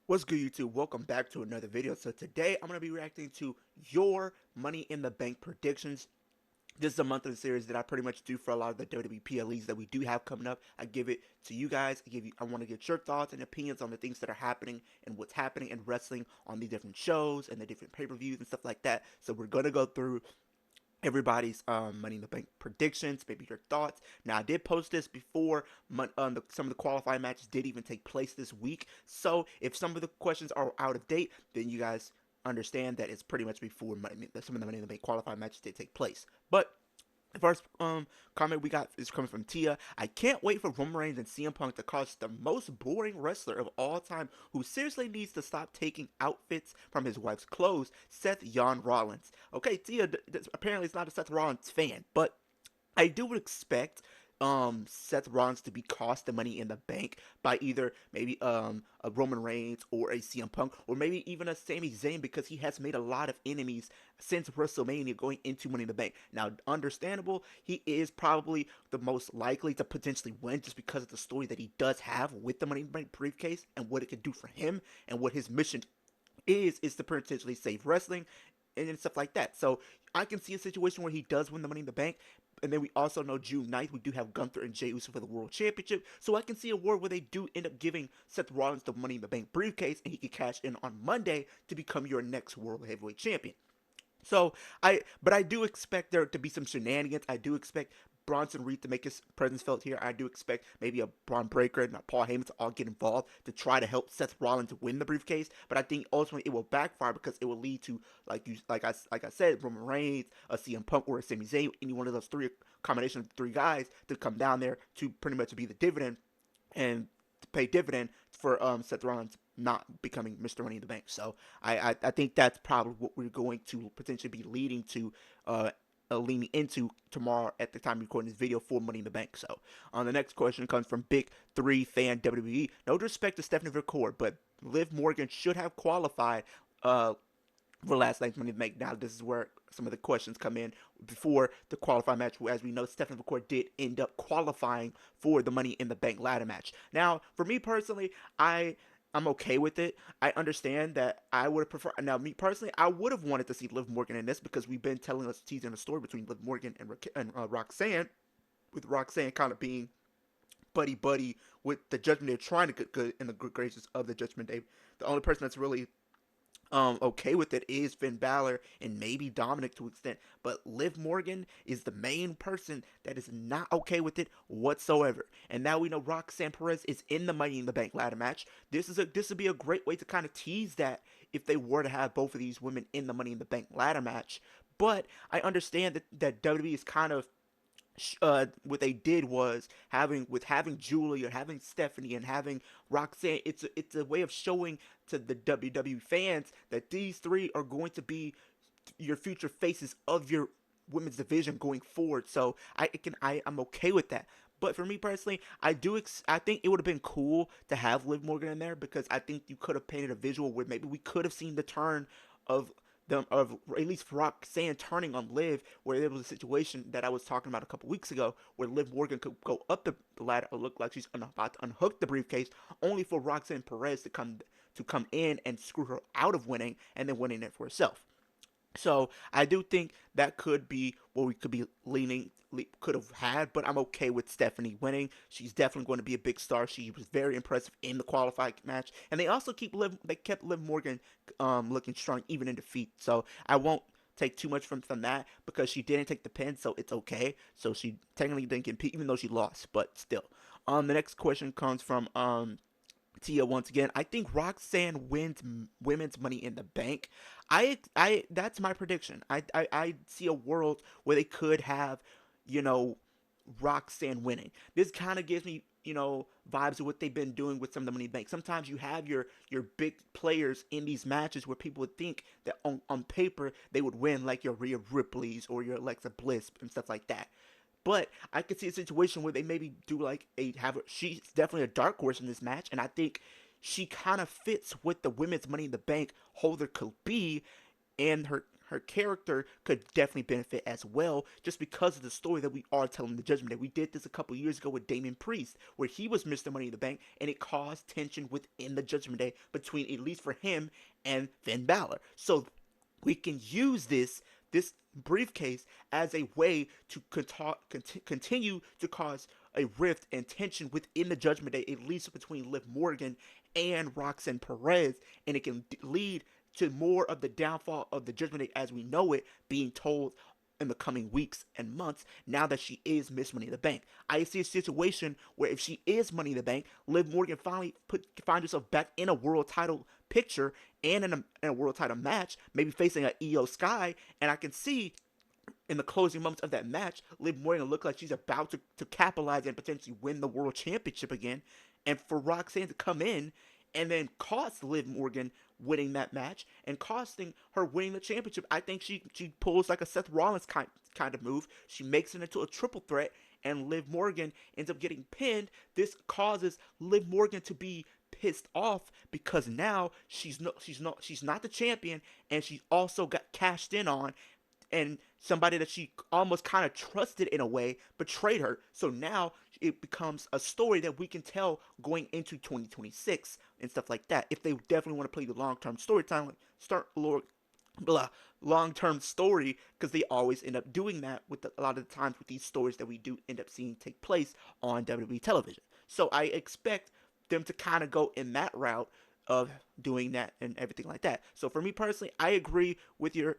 What's good, YouTube? Welcome back to another video. So today I'm going to be reacting to your Money in the Bank predictions. This is a monthly series that I pretty much do for a lot of the WWE PLEs that we do have coming up. I give it to you guys. I want to get your thoughts and opinions on the things that are happening and what's happening in wrestling on the different shows and the different pay-per-views and stuff like that. So we're going to go through everybody's Money in the Bank predictions, maybe your thoughts. Now, I did post this before some of the qualifying matches did even take place this week. So if some of the questions are out of date, then you guys understand that it's pretty much before some of the Money in the Bank qualifying matches did take place. But the first comment we got is coming from Tia. I can't wait for Roman Reigns and CM Punk to cost the most boring wrestler of all time who seriously needs to stop taking outfits from his wife's clothes, Seth Jan Rollins. Okay, Tia apparently is not a Seth Rollins fan, but I do expect Seth Rollins to be cost the Money in the Bank by either maybe a Roman Reigns or a CM Punk or maybe even a Sami Zayn because he has made a lot of enemies since WrestleMania going into Money in the Bank. Now, understandable, he is probably the most likely to potentially win just because of the story that he does have with the Money in the Bank briefcase and what it can do for him and what his mission is to potentially save wrestling and stuff like that. So I can see a situation where he does win the Money in the Bank. And then we also know June 9th, we do have Gunther and Jey Uso for the World Championship. So I can see a world where they do end up giving Seth Rollins the Money in the Bank briefcase and he can cash in on Monday to become your next World Heavyweight Champion. But I do expect there to be some shenanigans. I do expect Bronson Reed to make his presence felt here. I do expect maybe a Braun Breaker and a Paul Heyman to all get involved to try to help Seth Rollins win the briefcase. But I think ultimately it will backfire because it will lead to like I said, Roman Reigns, a CM Punk, or a Sami Zayn, any one of those three combination of three guys to come down there to pretty much be the dividend and to pay dividend for Seth Rollins not becoming Mr. Money in the Bank. So I think that's probably what we're going to potentially be uh, leaning into tomorrow at the time of recording this video for Money in the Bank. So the next question comes from Big Three Fan WWE. No disrespect to Stephanie McCord, but Liv Morgan should have qualified for last night's Money in the Bank. Now, this is where some of the questions come in before the qualifying match. As we know, Stephanie McCourt did end up qualifying for the Money in the Bank ladder match. Now, for me personally, I'm okay with it. I understand that I would have preferred. Now, me personally, I would have wanted to see Liv Morgan in this because we've been telling us teasing a story between Liv Morgan and Roxanne, with Roxanne kind of being buddy buddy with the Judgment Day, trying to get good in the good graces of the Judgment Day. The only person that's really okay with it is Finn Balor and maybe Dominic to an extent, but Liv Morgan is the main person that is not okay with it whatsoever. And now we know Roxanne Perez is in the Money in the Bank ladder match. This would be a great way to kind of tease that if they were to have both of these women in the Money in the Bank ladder match. But I understand that WWE is kind of what they did was having Julie or having Stephanie and having Roxanne. It's a way of showing to the WWE fans that these three are going to be your future faces of your women's division going forward. So I'm okay with that. But for me personally, I think it would have been cool to have Liv Morgan in there because I think you could have painted a visual where maybe we could have seen the turn of them of at least Roxanne turning on Liv, where there was a situation that I was talking about a couple weeks ago, where Liv Morgan could go up the ladder or look like she's about to unhook the briefcase, only for Roxanne Perez to come in and screw her out of winning and then winning it for herself. So I do think that could be what we could be could have had, but I'm okay with Stephanie winning. She's definitely going to be a big star. She was very impressive in the qualified match, and they kept Liv Morgan looking strong even in defeat. So I won't take too much from that because she didn't take the pin, so it's okay. So she technically didn't compete even though she lost, but still. The next question comes from Tia once again. I think Roxanne wins women's Money in the Bank. I that's my prediction. I see a world where they could have, you know, Roxanne winning. This kind of gives me, vibes of what they've been doing with some of the Money in the Bank. Sometimes you have your big players in these matches where people would think that on paper they would win, like your Rhea Ripley's or your Alexa Bliss and stuff like that. But I could see a situation where they maybe do like she's definitely a dark horse in this match, and I think she kind of fits with the women's Money in the Bank holder could be, and her character could definitely benefit as well, just because of the story that we are telling the Judgment Day. We did this a couple years ago with Damian Priest, where he was Mr. Money in the Bank, and it caused tension within the Judgment Day between, at least for him, and Finn Balor. So we can use this briefcase as a way to continue to cause a rift and tension within the Judgment Day, at least between Liv Morgan and Roxanne Perez, and it can lead to more of the downfall of the Judgment Day as we know it being told in the coming weeks and months now that she is Miss Money in the Bank. I see a situation where if she is Money in the Bank, Liv Morgan finally find herself back in a world title picture and in a world title match, maybe facing a Io Sky, and I can see in the closing moments of that match, Liv Morgan look like she's about to capitalize and potentially win the world championship again, and for Roxanne to come in and then cost Liv Morgan winning that match and costing her winning the championship. I think she pulls like a Seth Rollins kind of move. She makes it into a triple threat, and Liv Morgan ends up getting pinned. This causes Liv Morgan to be pissed off because now she's not the champion, and she's also got cashed in on, and somebody that she almost kind of trusted in a way betrayed her. So now it becomes a story that we can tell going into 2026 and stuff like that. If they definitely want to play the long-term storytelling, like start long-term story, because they always end up doing that with a lot of the times with these stories that we do end up seeing take place on WWE television. So I expect them to kind of go in that route of doing that and everything like that. So for me personally, I agree with your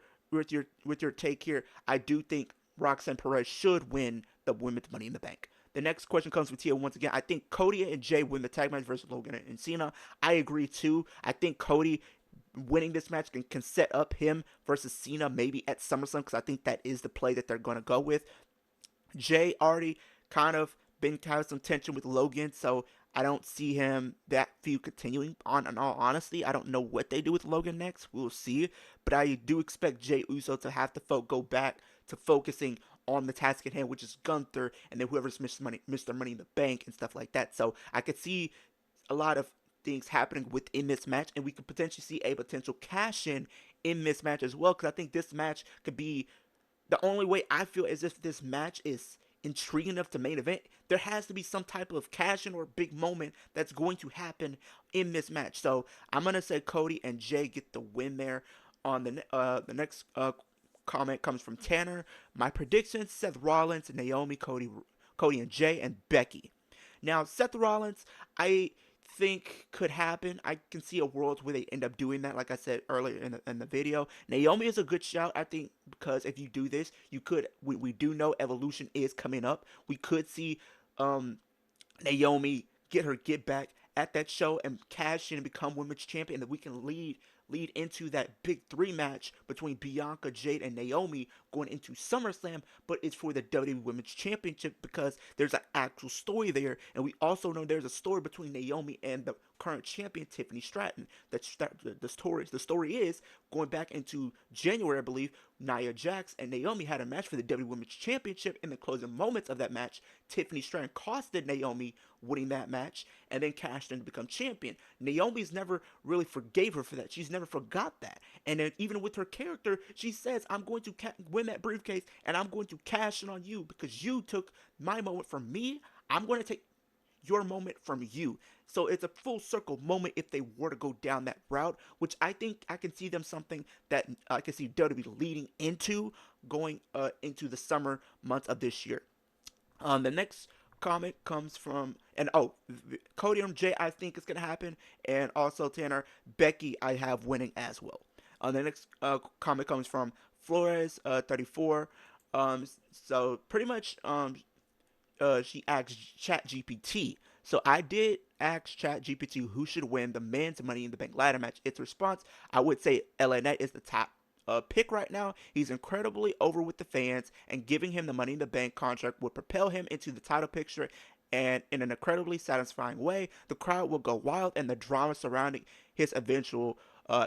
take here. I do think Roxanne Perez should win the Women's Money in the Bank. The next question comes from Tia once again. I think Cody and Jay win the tag match versus Logan and Cena. I agree too. I think Cody winning this match can set up him versus Cena maybe at SummerSlam, because I think that is the play that they're going to go with. Jay already kind of been having some tension with Logan, so I don't see that feud continuing on. In all honesty, I don't know what they do with Logan next. We'll see. But I do expect Jay Uso to have to go back to focusing on the task at hand, which is Gunther, and then whoever's Mr. Money in the Bank and stuff like that. So I could see a lot of things happening within this match, and we could potentially see a potential cash in this match as well, because I think this match could be the only way I feel as if this match is intriguing enough to main event. There has to be some type of cash in or big moment that's going to happen in this match. So I'm going to say Cody and Jay get the win there. On the next comment comes from Tanner. My predictions: Seth Rollins, Naomi, Cody and Jay, and Becky. Now, Seth Rollins, I think could happen. I can see a world where they end up doing that, like I said earlier in the video. Naomi is a good shout, I think, because if you do this, you could, we do know Evolution is coming up. We could see Naomi get back at that show and cash in and become women's champion, and that we can lead into that big three match between Bianca, Jade, and Naomi going into SummerSlam, but it's for the WWE Women's Championship, because there's an actual story there, and we also know there's a story between Naomi and the current champion Tiffany Stratton. The story is going back into January, I believe. Nia Jax and Naomi had a match for the WWE Women's Championship. In the closing moments of that match, Tiffany Stratton costed Naomi winning that match and then cashed in to become champion. Naomi's never really forgave her for that. She's never forgot that. And then even with her character, she says, I'm going to win that briefcase and I'm going to cash in on you because you took my moment from me. I'm going to take your moment from you. So it's a full circle moment if they were to go down that route, which I think I can see them something that I can see WWE leading into going into the summer months of this year. The next comment comes from, and Cody and Jay, I think is going to happen, and also Tanner, Becky, I have winning as well. The next comment comes from Flores, 34. So pretty much, she asked ChatGPT. So I did ask ChatGPT who should win the men's Money in the Bank ladder match. Its response, I would say LA Knight is the top pick right now. He's incredibly over with the fans, and giving him the Money in the Bank contract would propel him into the title picture, and in an incredibly satisfying way. The crowd will go wild, and the drama surrounding his eventual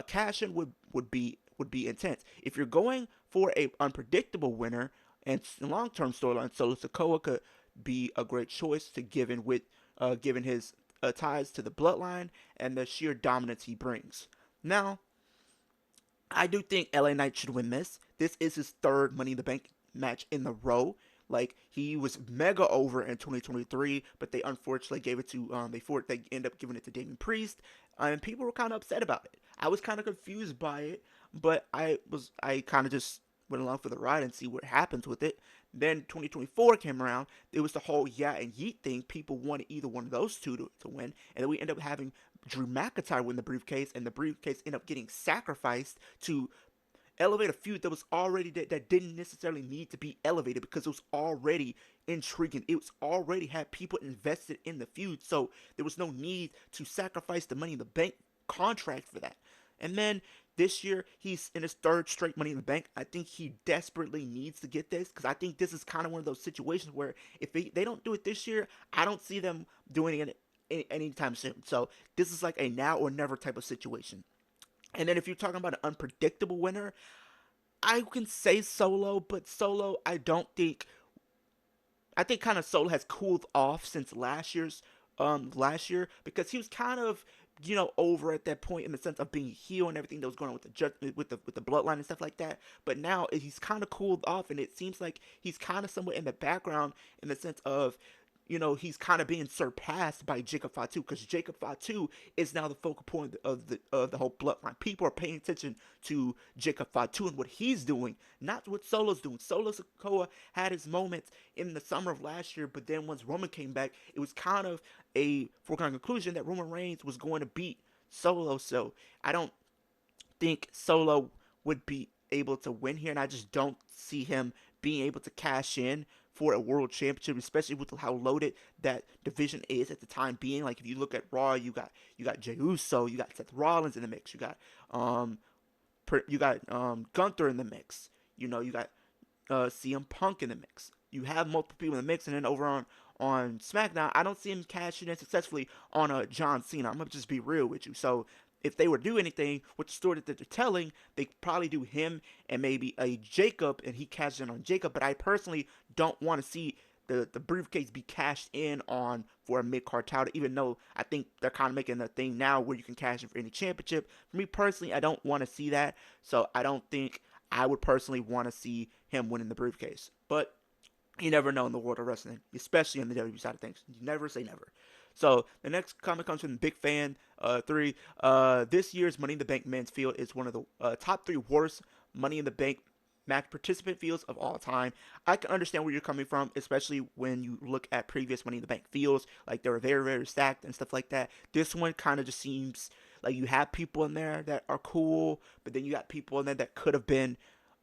cash-in would be intense. If you're going for a unpredictable winner and long-term storyline, Solo Sikoa could be a great choice to given his ties to the bloodline and the sheer dominance he brings. Now, I do think LA Knight should win this. This is his third Money in the Bank match in the row. Like, he was mega over in 2023, but they unfortunately gave it to they end up giving it to Damian Priest, and people were kind of upset about it. I was kind of confused by it, but I kind of just went along for the ride and see what happens with it. Then 2024 came around. It was the whole yeah and yeet thing. People wanted either one of those two to win, and then we end up having Drew McIntyre win the briefcase, and the briefcase ended up getting sacrificed to elevate a feud that was already that didn't necessarily need to be elevated because it was already intriguing. It was already had people invested in the feud, so there was no need to sacrifice the Money in the Bank contract for that. And then this year, he's in his third straight Money in the Bank. I think he desperately needs to get this because I think this is kind of one of those situations where if they don't do it this year, I don't see them doing it anytime soon. So this is like a now or never type of situation. And then if you're talking about an unpredictable winner, I can say Solo, but Solo, I think kind of Solo has cooled off since last year because he was kind of over at that point in the sense of being heel and everything that was going on with the bloodline and stuff like that. But now he's kind of cooled off, and it seems like he's kind of somewhat in the background in the sense of he's kind of being surpassed by Jacob Fatu because Jacob Fatu is now the focal point of the whole bloodline. People are paying attention to Jacob Fatu and what he's doing, not what Solo's doing. Solo Sikoa had his moments in the summer of last year, but then once Roman came back, it was kind of a foregone conclusion that Roman Reigns was going to beat Solo. So I don't think Solo would be able to win here, and I just don't see him being able to cash in for a world championship, especially with how loaded that division is at the time being. Like if you look at Raw, you got Jey Uso, you got Seth Rollins in the mix, um you got Gunther in the mix, you got CM Punk in the mix. You have multiple people in the mix, and then over on SmackDown, I don't see him cashing in successfully on a John Cena. I'm gonna just be real with you. So if they were to do anything with the story that they're telling, they probably do him and maybe a Jacob, and he cashes in on Jacob. But I personally don't want to see the briefcase be cashed in on for a mid card title, even though I think they're kind of making a thing now where you can cash in for any championship. For me personally, I don't want to see that, so I don't think I would personally want to see him winning the briefcase. But you never know in the world of wrestling, especially in the WWE side of things. You never say never. So the next comment comes from Big Fan 3. This year's Money in the Bank men's field is one of the top 3 worst Money in the Bank match participant fields of all time. I can understand where you're coming from, especially when you look at previous Money in the Bank fields. Like they were very, very stacked and stuff like that. This one kind of just seems like you have people in there that are cool, but then you got people in there that could have been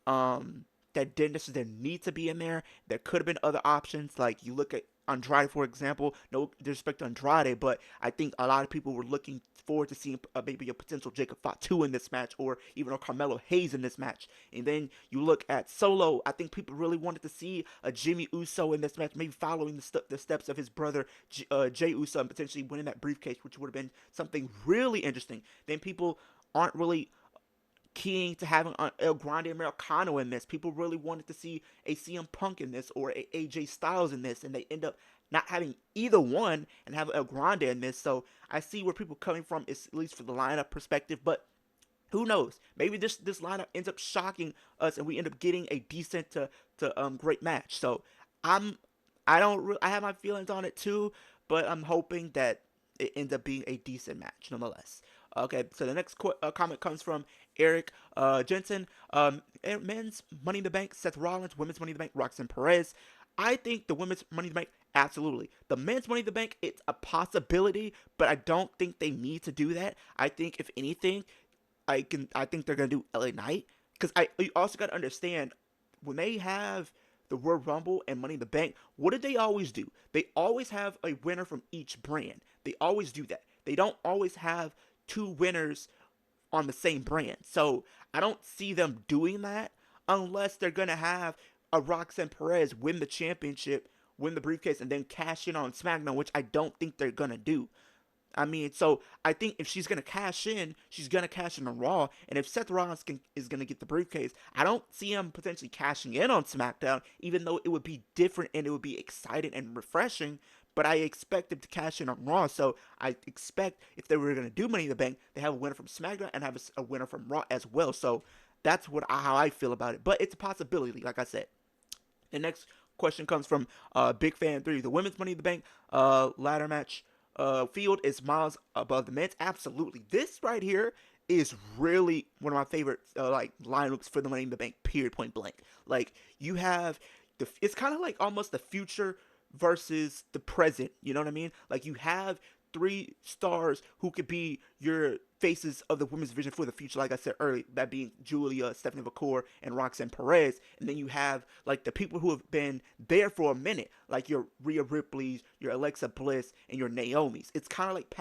that didn't necessarily need to be in there. There could have been other options. Like you look at Andrade, for example. No disrespect to Andrade, but I think a lot of people were looking forward to seeing maybe a potential Jacob Fatu in this match, or even a Carmelo Hayes in this match. And then you look at Solo. I think people really wanted to see a Jimmy Uso in this match, maybe following the steps of his brother Jey Uso and potentially winning that briefcase, which would have been something really interesting. Then people aren't really keying to having El Grande Americano in this. People really wanted to see a CM Punk in this or a AJ Styles in this, and they end up not having either one and have El Grande in this. So I see where people are coming from, is at least for the lineup perspective, but who knows? Maybe this lineup ends up shocking us, and we end up getting a decent to great match. So I'm I have my feelings on it too, but I'm hoping that it ends up being a decent match nonetheless. Okay, so the next comment comes from Eric Jensen. Men's Money in the Bank, Seth Rollins. Women's Money in the Bank, Roxanne Perez. I think the women's Money in the Bank, absolutely. The men's Money in the Bank, it's a possibility, but I don't think they need to do that. I think if anything, I think they're gonna do LA Knight because I you also got to understand when they have the Royal Rumble and Money in the Bank, what do they always do? They always have a winner from each brand. They always do that. They don't always have two winners on the same brand. So I don't see them doing that unless they're gonna have a Roxanne Perez win the championship, win the briefcase, and then cash in on SmackDown, which I don't think they're gonna do. I mean, so I think if she's gonna cash in, she's gonna cash in on Raw, and if Seth Rollins is gonna get the briefcase, I don't see him potentially cashing in on SmackDown, even though it would be different and it would be exciting and refreshing. but I expect them to cash in on Raw. So I expect if they were going to do Money in the Bank, they have a winner from SmackDown and have a winner from Raw as well. So that's how I feel about it. But it's a possibility, like I said. The next question comes from Big Fan 3. The women's Money in the Bank ladder match field is miles above the men's. Absolutely. This right here is really one of my favorite like lineups for the Money in the Bank. Period. Point blank. Like you have it's kind of like almost the future versus the present. You know what I mean? Like you have three stars who could be your faces of the women's division for the future, like I said earlier, that being Julia, Stephanie McCour, and Roxanne Perez. And then you have like the people who have been there for a minute, like your Rhea Ripley's, your Alexa Bliss, and your Naomi's. It's kind of like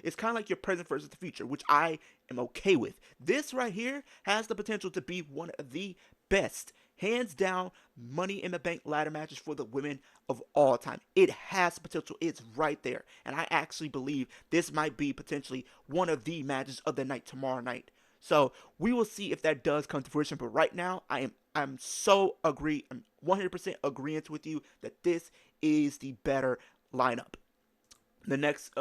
it's kind of like your present versus the future, which I am okay with. This right here has the potential to be one of the best, hands down, Money in the Bank ladder matches for the women of all time. It has potential. It's right there. And I actually believe this might be potentially one of the matches of the night tomorrow night. So we will see if that does come to fruition. But right now, I'm so agree. I'm 100% agreeing with you that this is the better lineup. The next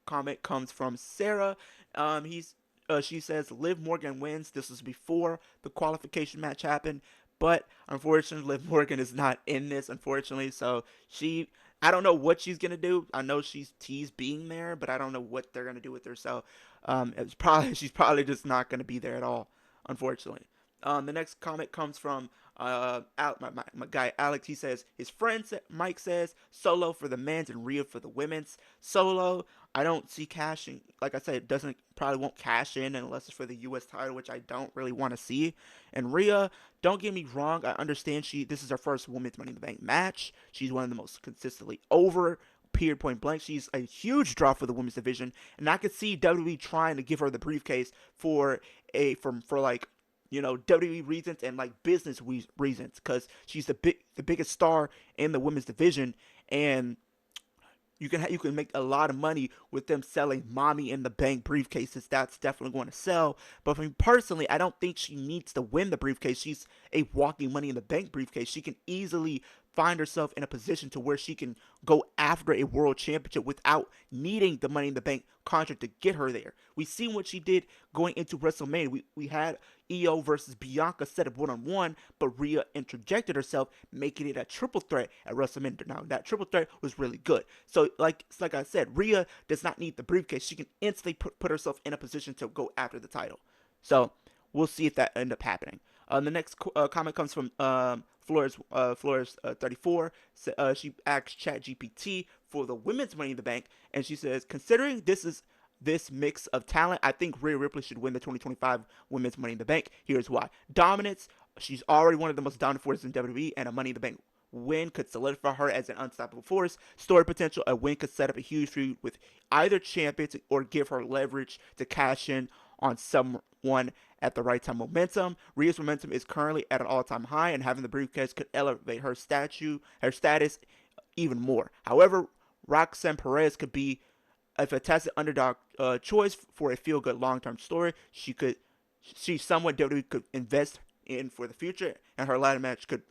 comment comes from Sarah. She says Liv Morgan wins. This was before the qualification match happened, but unfortunately, Liv Morgan is not in this. Unfortunately, so I don't know what she's gonna do. I know she's teased being there, but I don't know what they're gonna do with her. So, she's probably just not gonna be there at all. Unfortunately. The next comment comes from my guy Alex. He says his friend Mike says Solo for the men's and Rhea for the women's. Solo, I don't see cashing. Like I said, it doesn't probably won't cash in unless it's for the U.S. title, which I don't really want to see. And Rhea, don't get me wrong, I understand this is her first women's Money in the Bank match. She's one of the most consistently over. Period. Point blank. She's a huge draw for the women's division, and I could see WWE trying to give her the briefcase for like WWE reasons and like business reasons, because she's the biggest star in the women's division, and you can make a lot of money with them selling Mommy in the Bank briefcases. That's definitely going to sell. But for me personally, I don't think she needs to win the briefcase. She's a walking Money in the Bank briefcase. She can easily find herself in a position to where she can go after a world championship without needing the Money in the Bank contract to get her there. We seen what she did going into WrestleMania. We had Io versus Bianca set up one-on-one, but Rhea interjected herself, making it a triple threat at WrestleMania. Now, that triple threat was really good. So, like I said, Rhea does not need the briefcase. She can instantly put herself in a position to go after the title. So, we'll see if that end up happening. The next comment comes from Flores 34. She asks ChatGPT for the women's Money in the Bank, and she says, considering this mix of talent, I think Rhea Ripley should win the 2025 Women's Money in the Bank. Here's why. Dominance. She's already one of the most dominant forces in WWE, and a Money in the Bank win could solidify her as an unstoppable force. Story potential. A win could set up a huge feud with either champion or give her leverage to cash in on someone at the right time. Momentum. Rhea's momentum is currently at an all-time high, and having the briefcase could elevate her status even more. However, Roxanne Perez could be a fantastic underdog choice for a feel-good long-term story. She's someone WWE could invest in for the future, and her ladder match could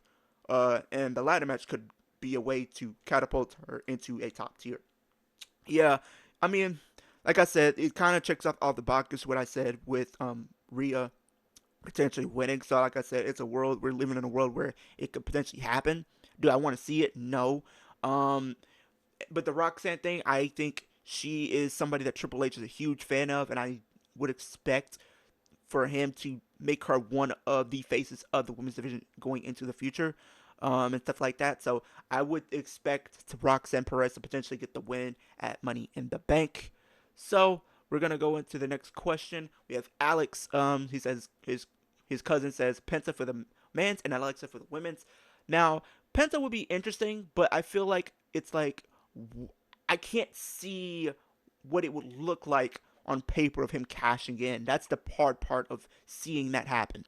be a way to catapult her into a top tier. Yeah, I mean, like I said, it kind of checks off all the boxes what I said with Rhea potentially winning. So, like I said, we're living in a world where it could potentially happen. Do I want to see it? No. Um, but the Roxanne thing, I think she is somebody that Triple H is a huge fan of, and I would expect for him to make her one of the faces of the women's division going into the future, and stuff like that. So I would expect Roxanne Perez to potentially get the win at Money in the Bank. So we're gonna go into the next question. We have Alex. He says his cousin says Penta for the men's and Alexa for the women's. Now Penta would be interesting, but I feel like it's like I can't see what it would look like on paper of him cashing in. That's the hard part of seeing that happen.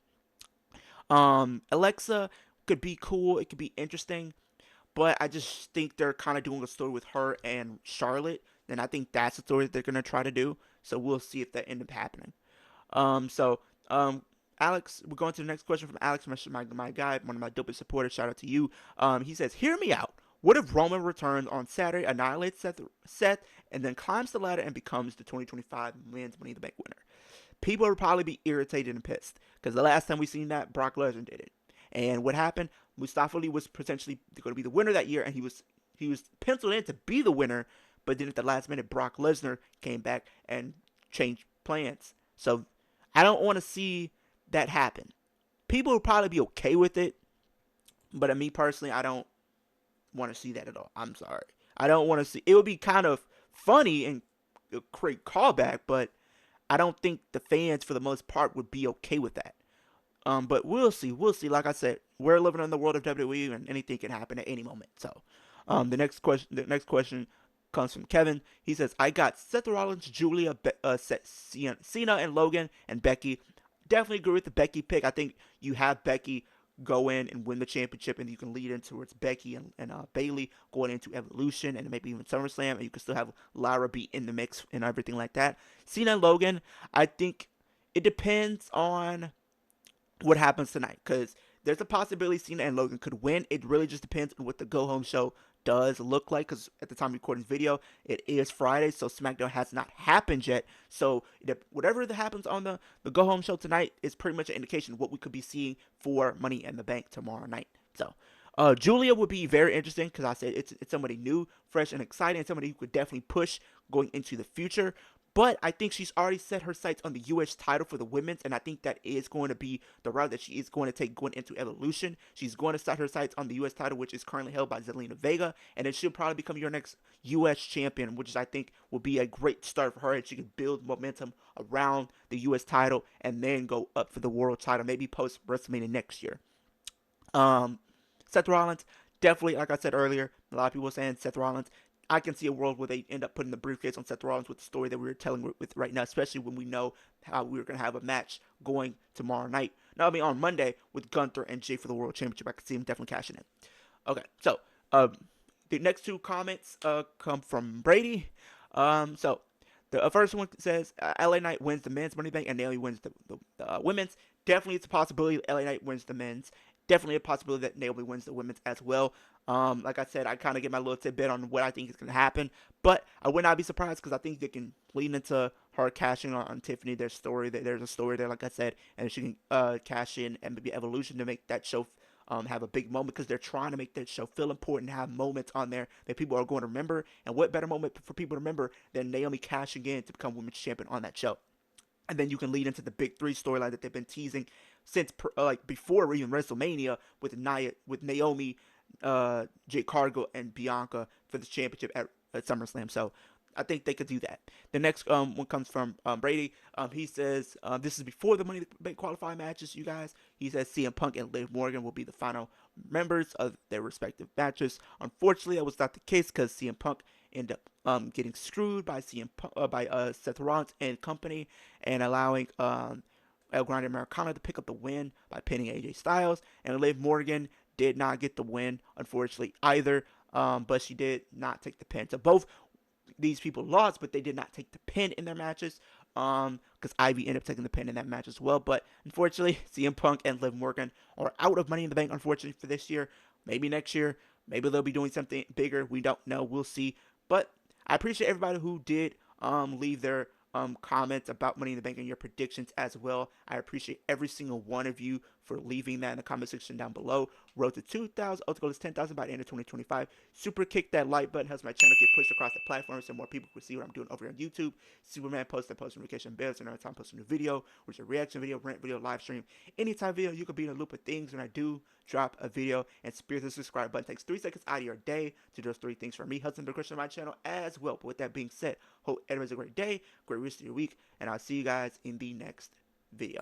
Alexa could be cool. It could be interesting, but I just think they're kind of doing a story with her and Charlotte, and I think that's the story that they're gonna try to do. So we'll see if that ends up happening. So Alex, we're going to the next question from Alex, my guy, one of my dopest supporters. Shout out to you. He says, "Hear me out. What if Roman returns on Saturday, annihilates Seth, and then climbs the ladder and becomes the 2025 Men's Money in the Bank winner? People would probably be irritated and pissed because the last time we seen that, Brock Lesnar did it. And what happened? Mustafa Ali was potentially going to be the winner that year, and he was penciled in to be the winner. But then at the last minute, Brock Lesnar came back and changed plans. So I don't want to see that happen. People would probably be okay with it, but me personally, I don't want to see that at all. I'm sorry. I don't want to see. It would be kind of funny and a great callback, but I don't think the fans, for the most part, would be okay with that. But we'll see. We'll see. Like I said, we're living in the world of WWE, and anything can happen at any moment. So, the next question comes from Kevin. He says, "I got Seth Rollins, Julia, Cena, and Logan, and Becky. Definitely agree with the Becky pick. I think you have Becky go in and win the championship, and you can lead in towards Becky and Bayley going into Evolution and maybe even SummerSlam, and you can still have Lyra be in the mix and everything like that. Cena and Logan, I think it depends on what happens tonight, because there's a possibility Cena and Logan could win. It really just depends on what the Go Home show does look like, because at the time of recording this video, it is Friday, so SmackDown has not happened yet. So whatever that happens on the Go Home show tonight is pretty much an indication of what we could be seeing for Money in the Bank tomorrow night. So Julia would be very interesting, because I said it's somebody new, fresh, and exciting, somebody who could definitely push going into the future. But I think she's already set her sights on the U.S. title for the women's, and I think that is going to be the route that she is going to take going into Evolution. She's going to set her sights on the U.S. title, which is currently held by Zelina Vega, and then she'll probably become your next U.S. champion, which I think will be a great start for her, and she can build momentum around the U.S. title and then go up for the world title, maybe post WrestleMania next year. Um, Seth Rollins, definitely, like I said earlier, a lot of people are saying Seth Rollins. I can see a world where they end up putting the briefcase on Seth Rollins with the story that we were telling with right now, especially when we know how we're going to have a match going tomorrow night. Now, I mean, on Monday with Gunther and Jay for the World Championship. I can see him definitely cashing in. Okay, so the next two comments come from Brady. So the first one says LA Knight wins the men's Money Bank and Naomi wins the women's. Definitely, it's a possibility LA Knight wins the men's. Definitely a possibility that Naomi wins the women's as well. Like I said, I kind of get my little tidbit on what I think is going to happen, but I would not be surprised, because I think they can lean into her cashing on Tiffany. There's a story there, like I said, and she can cash in and maybe Evolution to make that show have a big moment, because they're trying to make that show feel important, have moments on there that people are going to remember. And what better moment for people to remember than Naomi cashing in to become women's champion on that show? And then you can lead into the big three storyline that they've been teasing since like before even WrestleMania with Naomi, Jade Cargill, and Bianca for the championship at SummerSlam. So I think they could do that. The next one comes from Brady. He says this is before the Money in the Bank qualifying matches, you guys. He says CM Punk and Liv Morgan will be the final members of their respective matches. Unfortunately, that was not the case, because CM Punk ended up getting screwed by Seth Rollins and company, and allowing El Grande Americano to pick up the win by pinning AJ Styles. And Liv Morgan did not get the win, unfortunately, either. But she did not take the pin. So both these people lost, but they did not take the pin in their matches. Because Ivy ended up taking the pin in that match as well. But unfortunately, CM Punk and Liv Morgan are out of Money in the Bank, unfortunately, for this year. Maybe next year. Maybe they'll be doing something bigger. We don't know. We'll see. But I appreciate everybody who did leave their comments about Money in the Bank and your predictions as well. I appreciate every single one of you for leaving that in the comment section down below. Road to 2,000, ultimate goal is 10,000 by the end of 2025. Super kick that like button, helps my channel get pushed across the platform so more people can see what I'm doing over here on YouTube. Superman post notification bells, and every time I post a new video, which is a reaction video, rant video, live stream, anytime video, you can be in a loop of things when I do drop a video. And spirit the subscribe button takes 3 seconds out of your day to do those 3 things for me, husband the Christian on my channel as well. But with that being said, hope everybody's a great day, great rest of your week, and I'll see you guys in the next video.